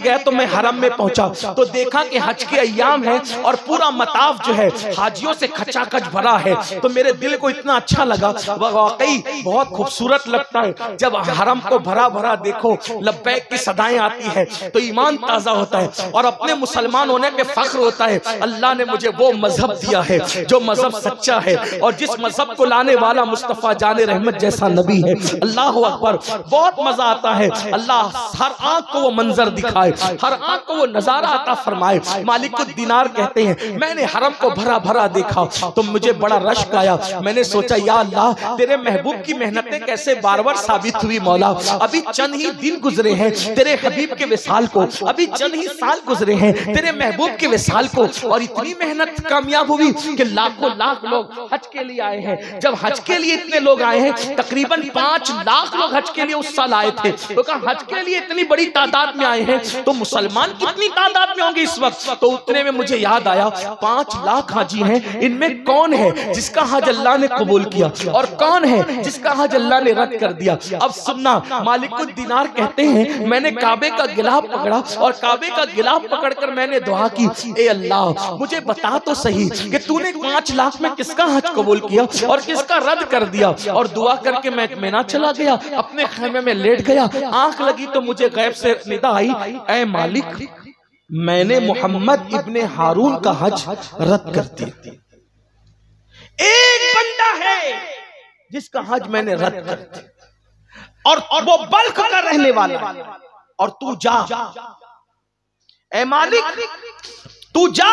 गया तो मैं हरम में पहुंचा तो देखा कि हज के अय्याम है और पूरा मताफ जो है हाजियों से खचाखच भरा है। तो मेरे दिल को इतना अच्छा लगा, वाकई बहुत खूबसूरत लगता है जब हरम को भरा भरा देखो, लब्बैक की सदाएं आती है तो ईमान ताजा होता है और अपने मुसलमान होने पे फख्र होता है। अल्लाह ने मुझे वो मजहब दिया है जो मजहब सच्चा है और जिस मजहब को लाने वाला मुस्तफा जाने रहमत जैसा नबी है। अल्लाह अकबर, बहुत मजा आता है। अल्लाह हर आंख को वो मंजर दिखाए, हर आंख को वो नजारा अता फरमाए। मालिकुद दीनार कहते हैं मैंने हरम को भरा भरा देखा तो मुझे बड़ा रश्क आया। मैंने सोचा या अल्लाह तेरे महबूब की मेहनतें कैसे बार बार साबित हुई मौला। अभी चंद ही दिन गुजरे हैं तेरे हबीब के विसाल को, अभी चंद ही साल गुजरे हैं तेरे महबूब के विसाल को और इतनी मेहनत कामयाब हुई कि लाखों लाख लोग हज के लिए आए हैं। जब हज के लिए इतने लोग आए हैं, तकरीबन 5 लाख लोग हज के लिए उस साल आए थे, तो कहा हज के लिए इतनी बड़ी तादाद में आए हैं तो मुसलमान कितनी तादाद में होंगे इस वक्त। तो उतने में मुझे याद आया 5 लाख हाजी हैं, इनमें कौन है जिसका हज अल्लाह ने कबूल किया और कौन है जिसका हज अल्लाह ने रद्द कर दिया। अब सुनना, मालिकुद दीनार कहते हैं मैंने काबे का गिलाफ पकड़ा और काबे का गिलाफ पकड़कर मैंने दुआ की, ए अल्लाह मुझे बता तो सही कि तूने 5 लाख में किसका हज कबूल किया और किसका रद्द कर दिया। और दुआ करके मैं इत्मीनान चला गया, अपने खेमे में लेट गया। आंख लगी तो मुझे गैब से निदा आई, ऐ मालिक मैंने मोहम्मद इब्ने हारून का हज रद्द कर दिया। एक बंदा है जिसका हज मैंने रद्द कर दिया और वो बल्ख का रहने वाला है और तू जा, ऐ मालिक तू जा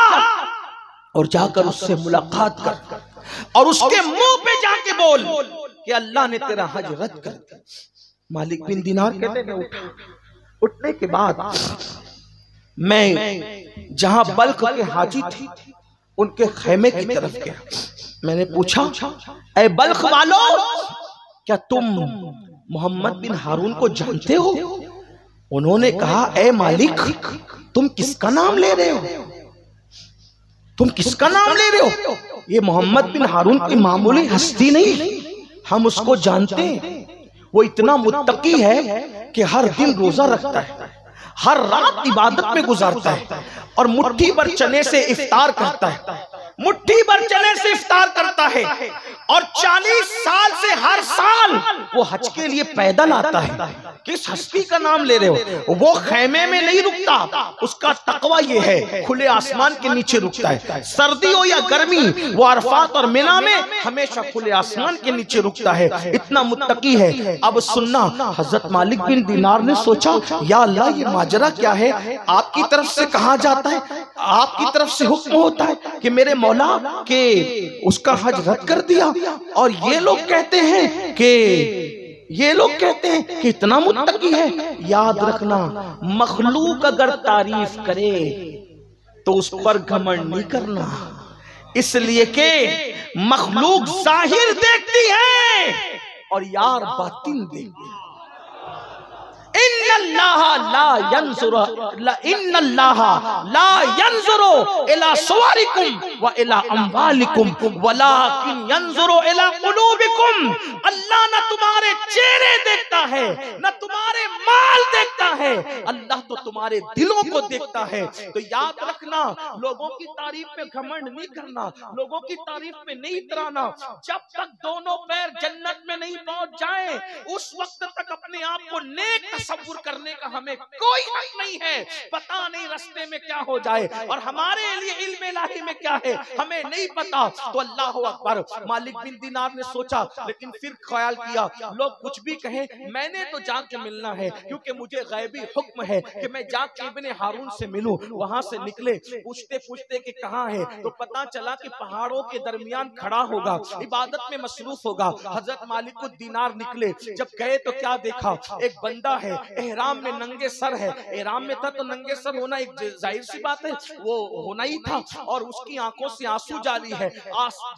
और जाकर उससे मुलाकात कर और उसके मुंह पे जाके बोल कि अल्लाह ने तेरा हज रद्द कर दिया। मालिक बिन दीनार कहते हैं उठा, उठने के बाद मैं जहां बल्ख के हाजी थे उनके खेमे की तरफ गया। मैंने पूछा, ऐ बल्ख वालो क्या तुम मोहम्मद बिन हारून को जानते हो? उन्होंने कहा, ऐ मालिक तुम किसका नाम ले रहे हो? तुम किसका नाम ले रहे हो? ये मोहम्मद बिन हारून की मामूली हस्ती नहीं, हम उसको जानते हैं। वो इतना मुत्तकी है कि हर दिन रोजा रखता है, हर रात इबादत में गुजारता है और मुट्ठी भर चने से इफ्तार करता है, मुट्ठी भर चने से इफ्तार करता है और 40 साल से हर साल वो हज के लिए पैदल आता है। किस हस्ती का नाम ले रहे हो? वो खेमे में नहीं रुकता, उसका तकवा ये है खुले आसमान के नीचे रुकता है। सर्दी हो या गर्मी वो अरफात और मिना में हमेशा खुले आसमान के नीचे रुकता है, इतना मुत्तकी है। अब सुनना, हजरत मालिक बिन दीनार ने सोचा, या अल्लाह ये माजरा क्या है? आपकी तरफ से कहा जाता है, आपकी तरफ से हुक्म होता है कि मेरे मौला के उसका हज रद्द कर दिया और ये लोग कहते हैं कि इतना मुत्तकी है। याद रखना, मखलूक अगर तारीफ करे तो उस पर घमंड नहीं करना, इसलिए कि मखलूक जाहिर देखती है और यार बातिन देखती है। इन्नल्लाहा ला यंजुरु इला सुवारिकुम व इला अम्वालिकुम वलाकिन यंजुरु इला कुलूबिकुम। अल्लाह न तुम्हारे चेहरे देखता है न तुम्हारे माल देखता है, अल्लाह तो तुम्हारे दिलों को देखता है। तो याद रखना, लोगों की तारीफ में घमंड नहीं करना, लोगों की तारीफ में नहीं इतराना। जब तक दोनों पैर जन्नत में नहीं पहुंच जाए उस वक्त तक अपने आप को नेक तसव्वुर करने का हमें कोई हक नहीं है। पता नहीं रास्ते में क्या हो जाए और हमारे लिए इल्म इलाही में क्या है हमें नहीं पता। तो अल्लाह अकबर, मालिक बिन दीनार ने सोचा, लेकिन फिर ख्याल किया लोग कुछ भी कहें मैंने तो जाके मिलना है, क्योंकि मुझे गैबी हुक्म है कि मैं जाके इब्ने हारून से मिलूं। वहां से निकले पूछते पूछते कि कहाँ है, तो पता चला कि पहाड़ों के दरमियान खड़ा होगा, इबादत में मसरूफ होगा। हजरत मालिकुद दीनार निकले, जब गए तो क्या देखा, एक बंदा है एहराम में, नंगे सर है। एहराम में था तो नंगे सर होना एक जाहिर सी बात है, वो होना ही था। और उसकी आंखों से आंसू जारी है,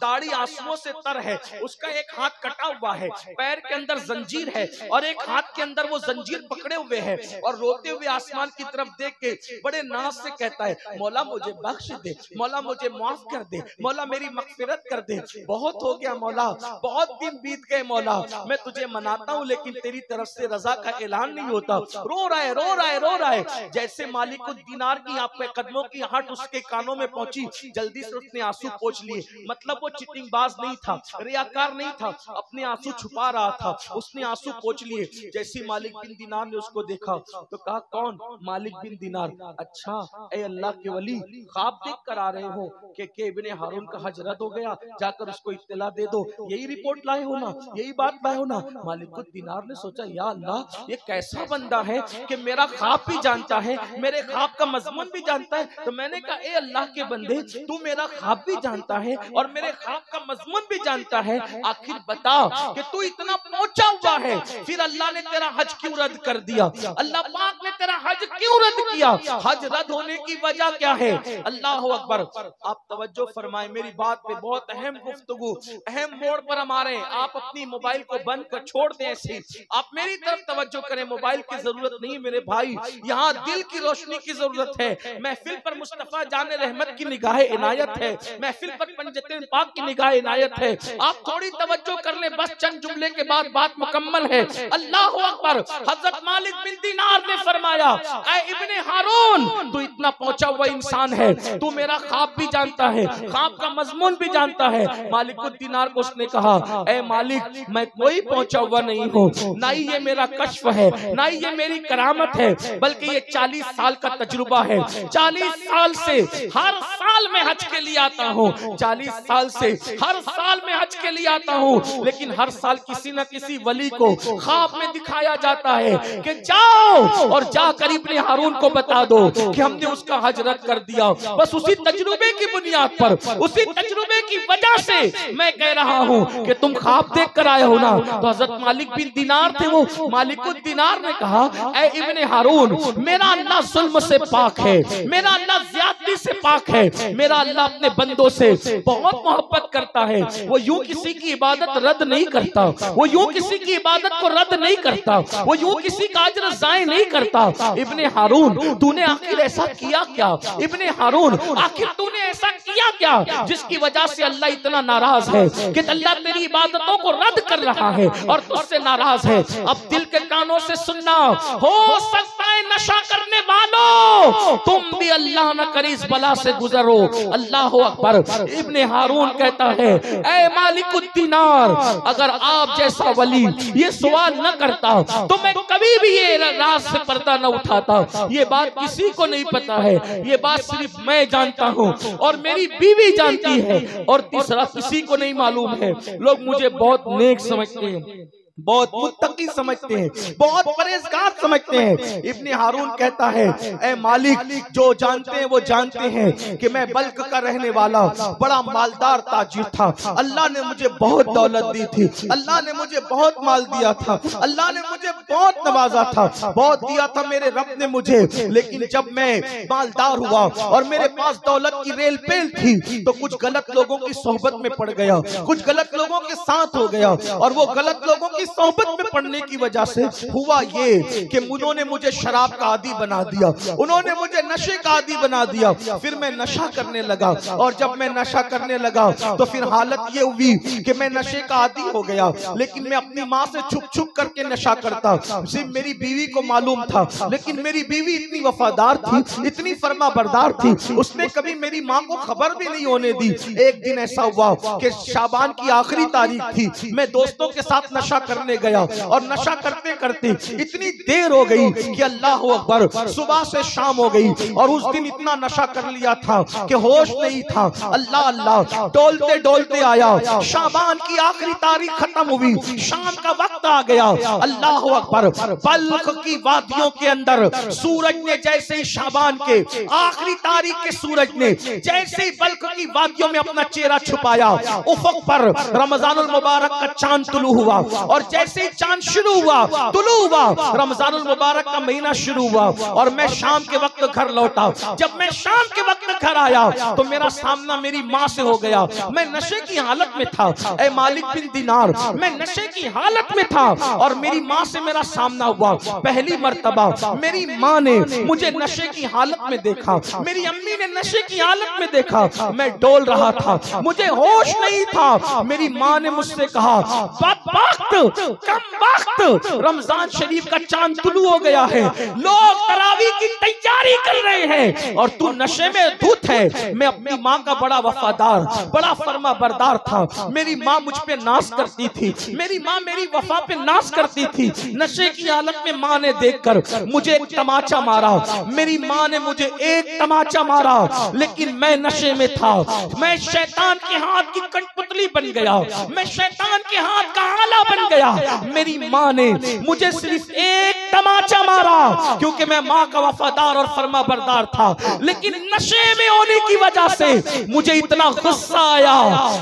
दाढ़ी आंसुओं से तर है, उसका एक हाथ कटा हुआ है, पैर के अंदर जंजीर है और एक हाथ के अंदर वो जंजीर पकड़े हुए है और रोते हुए आसमान की तरफ देख के बड़े नाज से कहता है, मौला मुझे बख्श दे, मौला मुझे माफ कर दे, मौला मेरी मगफिरत कर दे। बहुत हो गया मौला, बहुत दिन बीत गए मौला, मैं तुझे मनाता हूँ लेकिन तेरी तरफ से रजा का ऐलान नहीं नहीं होता, रो रहा है रो रहा है रो रहा है। जैसे मालिक दीनार की आप कदमों की आहट उसके कानों में पहुंची, जल्दी से उसने आंसू पोंछ लिए। मतलब वो चिटिंगबाज नहीं था, रियाकार नहीं था, अपने आंसू छुपा रहा था, उसने आंसू पोंछ लिए। जैसे मालिक बिन दीनार ने उसको देखा तो कहा कौन? मालिक बिन दीनार। अच्छा ए अल्लाह के वली, ख्वाब देख कर आ रहे हो कि इब्ने हारून का हज रद्द हो गया, जाकर उसको इत्तला दे दो, यही रिपोर्ट लाए हो ना, यही बात लाए हो ना। मालिक दीनार ने सोचा या अल्लाह ये कैसा बंदा है कि मेरा ख्वाब भी जानता है, मेरे ख्वाब का मजमून भी जानता है। तो मैंने कहा ए अल्लाह के बंदे, तू मेरा ख्वाब भी जानता है और मेरे ख्वाब का मजमून भी जानता है, आखिर बता कि तू इतना पहुंचा हुआ है, फिर अल्लाह ने तेरा हज क्यों रद्द कर दिया? अल्लाह पाक ने तेरा हज क्यों रद्द किया? हज रद्द होने की वजह क्या है? अल्लाह अकबर। आप तवज्जो फरमाएं, मेरी बात पे बहुत अहम गुफ्तगू, अहम मोड़ पर हम आ रहे हैं। आप अपनी मोबाइल को बंद कर छोड़ दें, ऐसे आप मेरी तरफ तवज्जो करें। मोबाइल की जरूरत नहीं मेरे भाई, यहाँ दिल की रोशनी की जरूरत है। महफिल पर मुस्तफा जाने रहमत की निगाह इनायत है, महफिल पर पंजतन पाक की निगाह इनायत है। आप थोड़ी तवज्जो कर ले, बस चंद जुमले के बाद बात मुकम्मल है। अल्लाह अकबर। हजरत मालिक बिन दीनार ने फरमाया ऐ इब्ने हारून, तू इतना पहुंचा हुआ इंसान है, तू मेरा ख्वाब भी जानता है, ख्वाब का मजमून भी जानता है। मालिक दीनार को उसने कहा ऐ मालिक, मैं कोई पहुंचा हुआ नहीं हूँ, ना ही ये मेरा कश्फ है, ना ही ये मेरी करामत है, बल्कि ये 40 साल का तजुर्बा है। 40 साल से हर साल में हज के लिए आता हूँ, 40 साल से हर साल में हज के लिए आता हूँ, लेकिन हर साल किसी न किसी वली को ख्वाब में दिखाया जाता है कि जाओ और जाकर इब्ने हारून को बता दो कि हमने उसका हज रद्द कर दिया। बस उसी तजुर्बे की बुनियाद पर, उसी तजुर्बे की वजह से मैं कह रहा हूँ कि तुम ख्वाब देख कर आए हो ना। तो हजरत मालिक बिन दीनार थे, वो मालिक दीनार ने कहा ऐ इब्ने हारून, मेरा अल्लाह जुल्म से पाक है, मेरा अल्लाह ज्यादती से पाक है, मेरा अल्लाह अपने बंदों से बहुत मोहब्बत करता है। वो यूं किसी की इबादत रद्द नहीं करता, वो यूं किसी की इबादत को रद्द नहीं करता, वो यूं किसी का अजर ज़ाय नहीं करता। इब्ने हारून, तूने आखिर ऐसा किया क्या? इब्ने हारून, आखिर तूने ऐसा किया क्या जिसकी वजह से अल्लाह इतना नाराज है कि अल्लाह तेरी इबादतों को रद्द कर रहा है और तुझसे नाराज है? अब दिल के कानों से सुनना, हो सकता है नशा करने वालों तुम भी अल्लाह न करे इस बला से गुजरो। अल्लाह अकबर। इब्ने हारून कहता है ऐ मालिकुद दीनार, अगर आप जैसा वली ये सवाल न करता तो मैं कभी भी ये राज से पर्दा न उठाता। ये बात किसी को नहीं पता है, ये बात सिर्फ मैं जानता हूँ और मेरी बीवी जानती है और तीसरा किसी को नहीं मालूम है। लोग मुझे बहुत नेक समझते हैं, बहुत मुत्तकी समझते हैं, बहुत परहेजगार समझते हैं। इब्ने हारून कहता है ऐ मालिक, जो जानते हैं वो जानते हैं कि मैं बल्क का रहने वाला बड़ा मालदार ताजिर था। अल्लाह ने मुझे बहुत दौलत दी थी, अल्लाह ने मुझे बहुत माल दिया था, अल्लाह ने मुझे बहुत नवाजा था, बहुत दिया था मेरे रब ने मुझे। लेकिन जब मैं मालदार हुआ और मेरे पास दौलत की रेल पेल थी तो कुछ गलत लोगों की सोहबत में पड़ गया, कुछ गलत लोगों के साथ हो गया और वो गलत लोगों की सोहबत में पड़ने की वजह से हुआ ये कि उन्होंने मुझे शराब का आदी बना दिया, उन्होंने मुझे नशे का आदी बना दिया। फिर मैं नशा करने लगा और जब मैं नशा करने लगा तो फिर हालत ये हुई कि मैं नशे का आदी हो गया, लेकिन मैं अपनी माँ से छुप छुप करके नशा करता। सिर्फ मेरी बीवी को मालूम था, लेकिन मेरी बीवी इतनी वफादार थी, इतनी फर्मा बरदार थी, उसने कभी मेरी माँ को खबर भी नहीं होने दी। एक दिन ऐसा हुआ कि शाबान की आखिरी तारीख थी, मैं दोस्तों के साथ नशा करने गया और नशा करते करते इतनी देर हो गई कि अल्लाह अकबर, सुबह से शाम हो गई और उस दिन इतना नशा कर लिया था कि होश नहीं था। अल्लाह अल्लाह, डोलते डोलते आया, शाबान की आखिरी तारीख खत्म हुई, शाम का वक्त आ गया। अल्लाह अकबर। बल्ख की वादियों के अंदर सूरज ने जैसे ही शाबान के आखिरी तारीख के सूरज ने जैसे ही बल्ख की वादियों में अपना चेहरा छुपाया, उफक पर रमजानुल मुबारक का चांद तुलू हुआ और जैसे ही चांद शुरू हुआ, तुलू हुआ, रमजानुल मुबारक का महीना शुरू हुआ और मैं शाम के वक्त घर लौटा। जब मैं शाम के वक्त घर आया तो मेरा सामना मेरी माँ से हो गया। मैं नशे की हालत में था, ऐ मालिक बिन दीनार, मैं नशे की हालत में था और मेरी माँ से मेरा सामना हुआ। पहली मर्तबा मेरी माँ ने मुझे नशे की हालत में देखा, मेरी अम्मी ने नशे की हालत में देखा। मैं डोल रहा था, मुझे होश नहीं था। मेरी माँ ने मुझसे कहा बदबख्त, कम वक्त रमजान शरीफ का चांद तुलू हो गया है, लोग तरावी की तैयारी कर रहे हैं और तू नशे में धुत है। मैं अपनी माँ का बड़ा वफादार, बड़ा फर्मा बरदार था। मेरी माँ मुझ पे नाज करती थी, मेरी माँ मेरी वफा पे नाज करती थी। नशे की हालत में माँ ने देखकर मुझे एक तमाचा मारा, मेरी माँ ने मुझे एक तमाचा मारा, लेकिन मैं नशे में था। मैं शैतान के हाथ की कठपुतली बन गया, मैं शैतान के हाथ का आला बन गया। मेरी माँ ने मुझे सिर्फ एक तमाचा मारा क्योंकि मैं माँ का वफादार और फर्मा बरदार था, लेकिन नशे में होने की वजह से मुझे इतना गुस्सा आया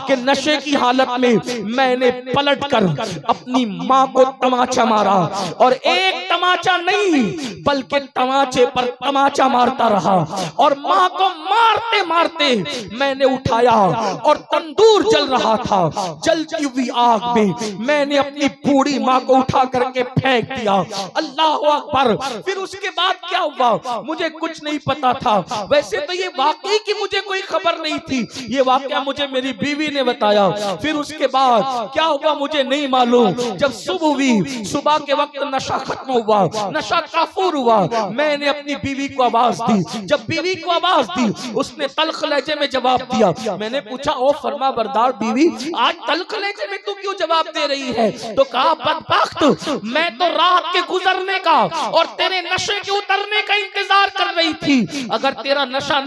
कि नशे की हालत में मैंने पलटकर अपनी माँ को तमाचा मारा। और एक तमाचा नहीं बल्कि तमाचे पर तमाचा मारता रहा और माँ को मारते मारते मैंने उठाया और तंदूर जल रहा था, जलती हुई आग में मैंने अपनी बूढ़ी माँ को उठा करके फेंक दिया। अल्लाह अकबर। फिर उसके बाद क्या हुआ मुझे कुछ नहीं पता था। वैसे तो ये वाकई की मुझे कोई खबर नहीं थी, ये वाकया मुझे मेरी बीवी ने बताया। फिर उसके बाद क्या हुआ मुझे नहीं मालूम। जब सुबह हुई, सुबह के वक्त नशा खत्म हुआ, नशा काफूर हुआ, मैंने अपनी बीवी को आवाज दी। जब बीवी को आवाज दी उसने तल्ख लहजे में जवाब दिया। मैंने पूछा ओ फर्मा बरदार बीवी, आज तल्ख लहजे में तू क्यों जवाब दे रही है? तो कहा बदबख्त, मैं तो रात के गुजरने का और तेरे नशे के उतरने का इंतजार कर रही थी। अगर तेरा नशा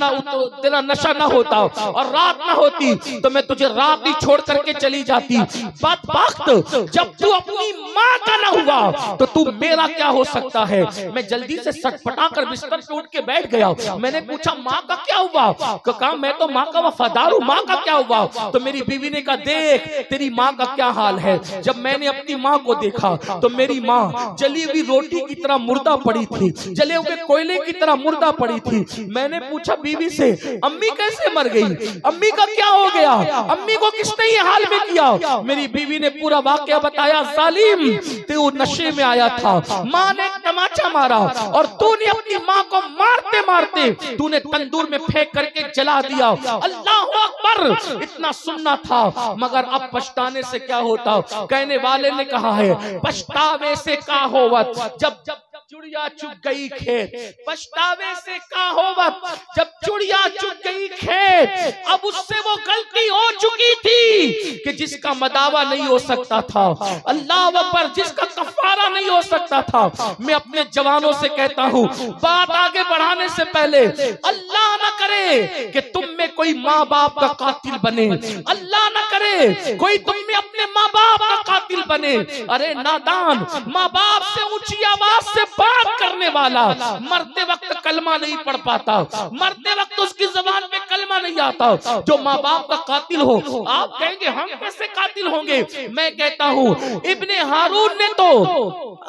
ना होता और रात ना होती तो मैं तुझे रात ही छोड़ करके चली जाती। बदबख्त, जब तू अपनी माँ का ना हुआ तो तू मेरा क्या हो सकता है? मैं जल्दी से सटपटा कर बिस्तर पे उठ के बैठ गया। मैंने पूछा माँ का क्या हुआ? कहा मैं तो माँ का वफादार हूँ, माँ का क्या हुआ? तो मेरी बीवी ने कहा देख तेरी माँ का क्या हाल है। जब मैंने अपनी माँ को देखा तो मेरी माँ जली हुई रोटी की तरह मुर्दा पड़ी थी, जले हुए कोयले की तरह मुर्दा पड़ी थी। मैंने पूछा बीवी से अम्मी कैसे मर गई, अम्मी का क्या हो गया, अम्मी को किसने ये हाल में किया? मेरी बीवी ने पूरा वाकया बताया। जालिम, तू नशे में आया था, माँ ने तमाचा मारा और तूने अपनी माँ को मारते मारते तूने तंदूर में फेंक करके जला दिया। अल्लाह अकबर। इतना सुनना था मगर अब पछताने से क्या होता? कहने वाले ने कहा है पछतावे से का होवत जब चुड़िया चुग गई खेत, पछतावे से का होवत जब चुड़िया चुग गई खेत। अब उससे वो गलती हो चुकी थी कि जिसका मदावा नहीं हो सकता था, अल्लाह अकबर, जिसका कफारा नहीं हो सकता था। मैं अपने जवानों से कहता हूँ बात आगे बढ़ाने से पहले अल्लाह न करे कि तुम में कोई माँ बाप का कातिल बने, अल्लाह न करे कोई तुम में अपने माँ बाप का कातिल बने। अरे नादान, माँ बाप से ऊंची आवाज से बात करने वाला मरते वक्त कलमा नहीं पढ़ पाता, मरते वक्त उसकी जबान पे कलमा नहीं आता। जो माँ बाप का कातिल हो, आप कहेंगे हम कैसे कातिल होंगे? मैं कहता हूँ इब्ने हारून ने तो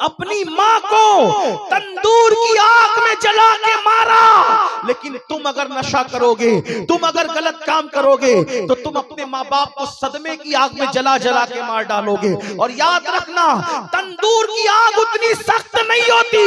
अपनी माँ को तंदूर की आग में जला के मारा, लेकिन तुम अगर नशा करोगे, तुम अगर गलत काम करोगे तो तुम अपने माँ बाप को सदमे की आग में जला जला के मार डालोगे। और याद रखना तंदूर की आग उतनी सख्त नहीं होती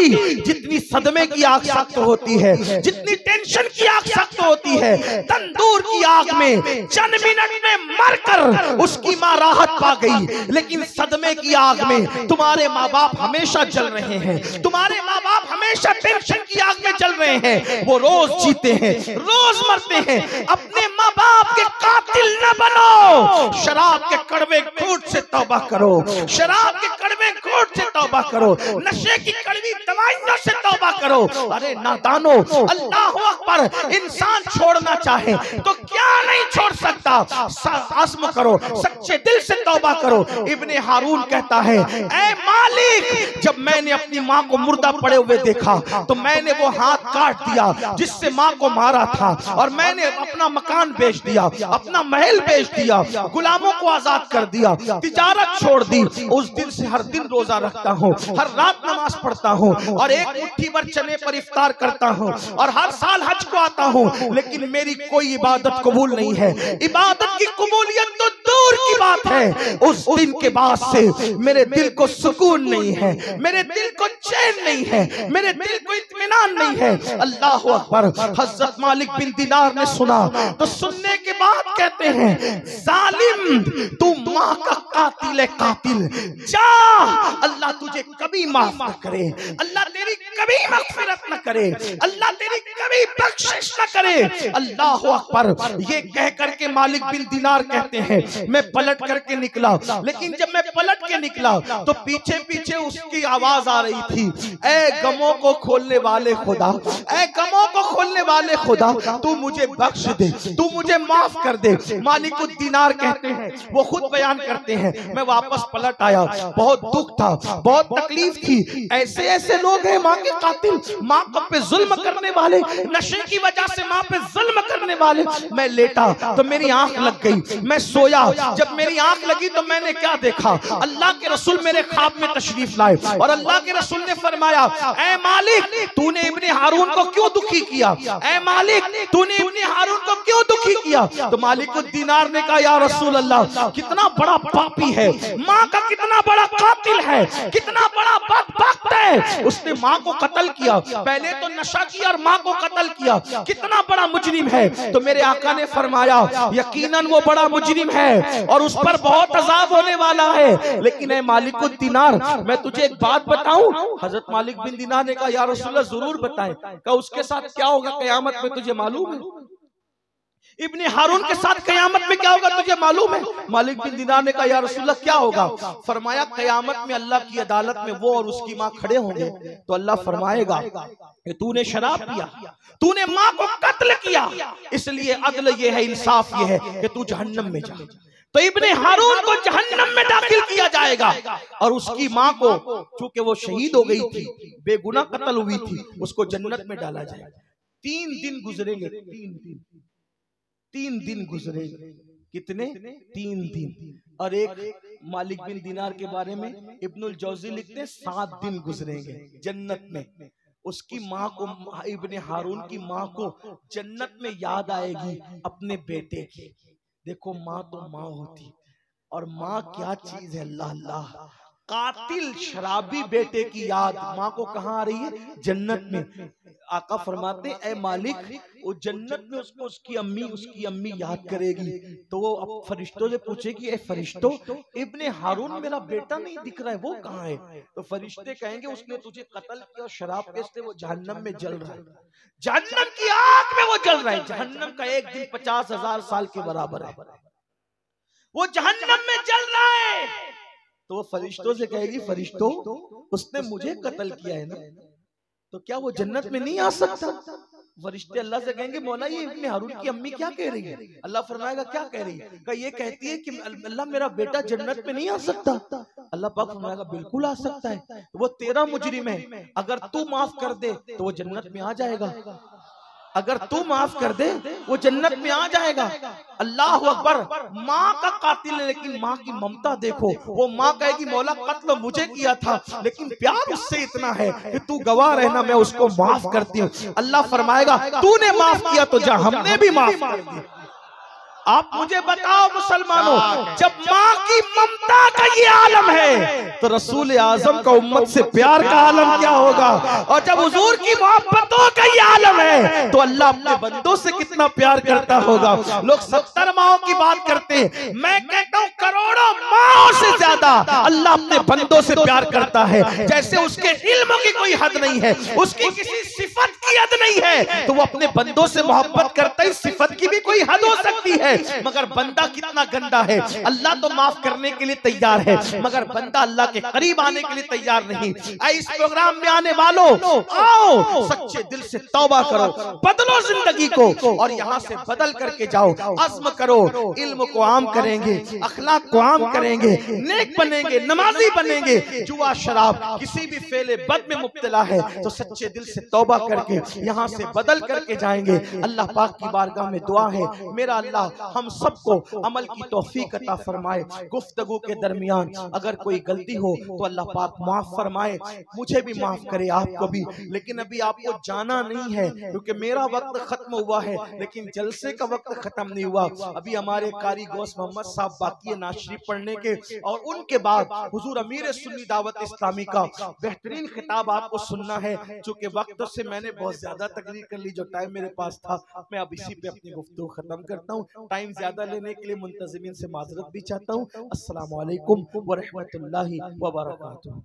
जितनी सदमे की आग सख्त होती है, जितनी टेंशन की आग सख्त होती है। तंदूर की आग में चंद मिनट में मरकर उसकी माँ राहत पा गई, लेकिन सदमे की आग में तुम्हारे माँ बाप हमेशा जल रहे हैं, तुम्हारे माँ बाप हमेशा टेंशन की आग में जल रहे हैं। वो रोज जीते हैं, रोज मरते हैं। अपने माँ बाप के कातिल न बनो। शराब के कड़वे घूंट से तौबा करो, शराब के कड़वे घूंट से तौबा करो, नशे की कड़वी दवाइयों से तौबा करो। अरे नादानो, अल्लाह अकबर, इंसान छोड़ना चाहे तो क्या नहीं छोड़ सकता। आज़म करो, सच्चे दिल से तौबा करो। इब्ने हारून कहता है ऐ मालिक, जब मैंने अपनी माँ को मुर्दा पड़े हुए देखा तो मैंने वो हाथ काट दिया जिससे माँ को मारा था, और मैंने अपना मकान बेच दिया, अपना महल बेच दिया, गुलामों को आजाद कर दिया, तिजारत छोड़ दी। उस दिन से हर दिन रोजा रखता हूँ, हर रात नमाज पढ़ता हूँ और एक मुट्ठी भर चने पर इफ्तार करता हूँ और हर साल हज को आता हूँ, लेकिन मेरी कोई इबादत कबूल नहीं है। इबादत की कबूलियत तो दूर की बात है। उस दिन के बाद से मेरे दिल को सुकून नहीं है, मेरे दिल को चैन नहीं है, मेरे दिल को इत्मीनान नहीं है। अल्लाह अकबर। हज़रत मालिक बिन दिनार ने सुना तो सुनने के बाद कहते हैं जालिम तू माँ का कातिल है, कातिल जा, अल्लाह तुझे कभी माफ न करे, अल्लाह तेरी कभी मग़फ़िरत न करे, अल्लाह तेरी कभी बख्शिश न करे। अल्लाह अकबर। ये कह करके मालिक बिन दिनार कहते हैं मैं पलट करके निकला, लेकिन जब मैं पलट के निकला तो पीछे पीछे उसकी आवाज आ रही थी, ऐ गमों को खोलने वाले खुदा, ऐ गमों को खोलने वाले खुदा, तू मुझे बख्श दे, तू मुझे माफ कर दे। मालिक बिन दिनार कहते हैं, वो खुद बयान करते हैं, मैं वापस पलट आया, बहुत दुख था, बहुत तकलीफ थी, ऐसे ऐसे लोग हैं माँ के कातिल, माँ पे जुल्म करने वाले, नशे की वजह से माँ पे जुल्म करने वाले। मैं लेटा तो मेरी आंख लग गई, मैं सोया, जब मेरी आंख लगी तो मैंने क्या देखा, अल्लाह के रसूल मेरे ख्वाब में तशरीफ लाए और अल्लाह के रसूल ने फरमाया, ऐ मालिक तूने इब्ने हारून को क्यों दुखी किया, ऐ मालिक तूने इब्ने हारून को क्यों दुखी किया। तो मालिक दिनार ने कहा, या रसूल अल्लाह कितना बड़ा पापी है, माँ का कितना बड़ा कातिल है, कितना बड़ा बदबख्त है, उसने माँ को कत्ल किया, पहले तो नशा किया और माँ को कत्ल किया, कितना बड़ा मुजरिम है। तो मेरे आका ने फरमाया, यकीनन वो बड़ा मुजरिम है और उस पर बहुत अजाब होने वाला है, लेकिन ऐ मालिक दिनार मैं तुझे एक बात बताऊं। हजरत मालिक बिन दिनार ने कहा, या रसूलल्लाह जरूर बताएं। कहा उसके साथ क्या होगा कयामत में तुझे मालूम है, इब्ने हारून के साथ कयामत में क्या होगा तुझे मालूम है। मालिक बिन दिनार ने कहा, या रसूलल्लाह क्या होगा। फरमाया, कयामत में अल्लाह की अदालत में वो और उसकी माँ खड़े होंगे, तो अल्लाह फरमाएगा कि तूने शराब पिया, तूने माँ को कत्ल किया, इसलिए अदल ये है, इंसाफ ये है कि तू जहन्नम में जा। तो इब्ने हारून को जहन्नम में दाखिल किया जाएगा और उसकी माँ को, चूंकि वो शहीद हो गई थी, बेगुनाह कत्ल हुई थी, उसको जन्नत में डाला जाएगा। 3 दिन गुजरेंगे, 3 दिन गुजरेंगे, कितने 3 दिन। और एक मालिक बिन दिनार के बारे में इब्नुल जौजी लिखते हैं 7 दिन गुजरेंगे जन्नत में। उसकी माँ को, इब्ने हारून की माँ को जन्नत में याद आएगी अपने बेटे की। देखो माँ तो माँ होती, और माँ क्या चीज है, अल्लाह अल्लाह। कातिल शराबी बेटे की याद माँ को कहाँ आ रही है, जन्नत में। आका फरमाते हैं, ऐ मालिक वो जन्नत में उसको उसकी अम्मी याद करेगी, तो वो अब फरिश्तों से पूछेगी, ऐ फरिश्तों इब्ने हारून मेरा बेटा नहीं दिख रहा है, वो कहाँ है। तो फरिश्ते कहेंगे, उसने तुझे कत्ल किया और शराब के से वो जहन्नम में जल रहा है, जहन्नम की आग में वो जल रहा है। जहन्नम का एक दिन 50,000 साल के बराबर है, वो जहन्नम में जल रहा है। तो वो फरिश्तों से कहेगी, फरिश्तों उसने मुझे कत्ल किया है ना, तो क्या वो जन्नत में नहीं आ सकता। फरिश्ते अल्लाह से कहेंगे, मौला ये इब्ने हारून की अम्मी क्या कह रही है। अल्लाह फरमाएगा, क्या कह रही है। कहा ये कहती है कि अल्लाह मेरा बेटा जन्नत में नहीं आ सकता। अल्लाह पाक फरमाएगा, बिल्कुल आ सकता है, वो तेरा मुजरिम है, अगर तू माफ कर दे तो वो जन्नत में आ जाएगा, अगर तू माफ कर दे वो जन्नत में आ जाएगा। अल्लाह अकबर। माँ का कातिल है, लेकिन माँ की ममता देखो। वो माँ कहेगी, मौला कत्ल मुझे किया था, लेकिन प्यार उससे इतना है कि तू गवाह रहना, मैं उसको माफ करती हूँ। अल्लाह फरमाएगा, तूने माफ किया तो जा, हमने भी माफ कर दिया। आप मुझे बताओ मुसलमानों, जब माँ की ममता का ये आलम है तो रसूल आजम का उम्मत से प्यार का आलम क्या होगा। और जब हुजूर की मोहब्बतों का ये आलम है तो अल्लाह अपने बंदों से कितना प्यार करता होगा। लोग 70 माओं की बात करते हैं, मैं कहता हूँ करोड़ों माओं से ज्यादा अल्लाह अपने बंदों से प्यार करता है। जैसे उसके इल्म की कोई हद नहीं है, उसकी किसी सिफत की हद नहीं है, तो वो अपने बंदों से मोहब्बत करता है। सिफत की भी कोई हद हो सकती है, मगर बंदा कितना गंदा है। अल्लाह तो माफ करने के लिए तैयार है, मगर बंदा अल्लाह के करीब आने के लिए तैयार नहीं। इस प्रोग्राम में आने वालों, आओ सच्चे दिल से तौबा करो, बदलो जिंदगी को और यहाँ से बदल करके जाओ। अज़्म करो, इल्म को आम करेंगे, अखलाक को आम करेंगे, नेक बनेंगे, नमाजी बनेंगे। जुआ शराब किसी भी फेले बद में मुब्तला है तो सच्चे दिल से तौबा करके यहाँ से बदल करके जाएंगे। अल्लाह पाक की बारगाह में दुआ है, मेरा अल्लाह हम सबको अमल की तौफीक अता फरमाए। गुफ्तगू के दरमियान अगर कोई गलती हो तो अल्लाह पाक माफ फरमाए, मुझे भी माफ करे, आपको भी। लेकिन अभी आपको जाना नहीं है क्योंकि मेरा वक्त खत्म हुआ है, लेकिन जलसे का वक्त खत्म नहीं हुआ। अभी हमारे कारी गौस मोहम्मद साहब बाकी है नाशरी पढ़ने के, और उनके बाद हुजूर अमीर सुन्नी दावत इस्लामी का बेहतरीन खिताब आपको सुनना है। चूंकि वक्त से मैंने बहुत ज्यादा तकरीर कर ली, जो टाइम मेरे पास था, मैं अब इसी पे अपनी गुफ्तगू खत्म करता हूँ टाइम ज्यादा लेने के लिए मुंतजिमीन से माजरत भी चाहता हूँ। अस्सलामु अलैकुम व रहमतुल्लाहि व बरकातुहू।